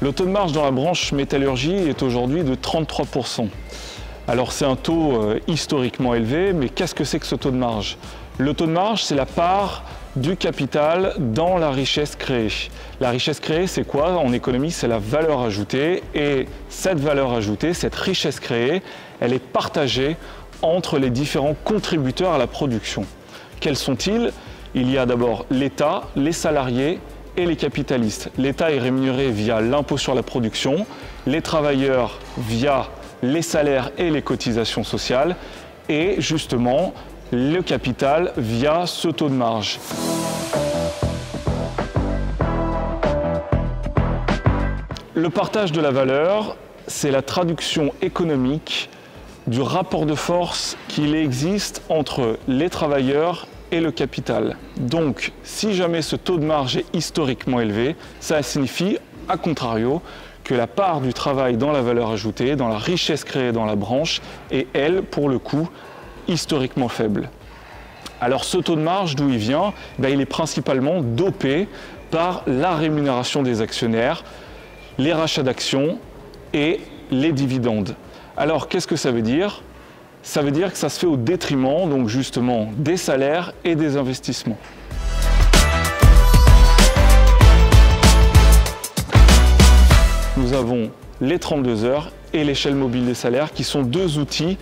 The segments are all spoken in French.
Le taux de marge dans la branche métallurgie est aujourd'hui de 33%. Alors c'est un taux historiquement élevé, mais qu'est-ce que c'est que ce taux de marge? Le taux de marge, c'est la part du capital dans la richesse créée. La richesse créée, c'est quoi? En économie, c'est la valeur ajoutée. Et cette valeur ajoutée, cette richesse créée, elle est partagée entre les différents contributeurs à la production. Quels sont-ils? Il y a d'abord l'État, les salariés et les capitalistes. L'État est rémunéré via l'impôt sur la production, les travailleurs via les salaires et les cotisations sociales, et justement le capital via ce taux de marge. Le partage de la valeur, c'est la traduction économique du rapport de force qu'il existe entre les travailleurs et le capital. Donc, si jamais ce taux de marge est historiquement élevé, ça signifie, à contrario, que la part du travail dans la valeur ajoutée, dans la richesse créée dans la branche, est, elle, pour le coup, historiquement faible. Alors ce taux de marge, d'où il vient? Il est principalement dopé par la rémunération des actionnaires, les rachats d'actions et les dividendes. Alors qu'est-ce que ça veut dire? Ça veut dire que ça se fait au détriment, donc justement, des salaires et des investissements. Nous avons les 32 heures et l'échelle mobile des salaires qui sont deux outils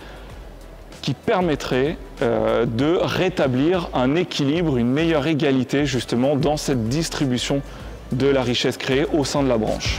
qui permettraient de rétablir un équilibre, une meilleure égalité justement dans cette distribution de la richesse créée au sein de la branche.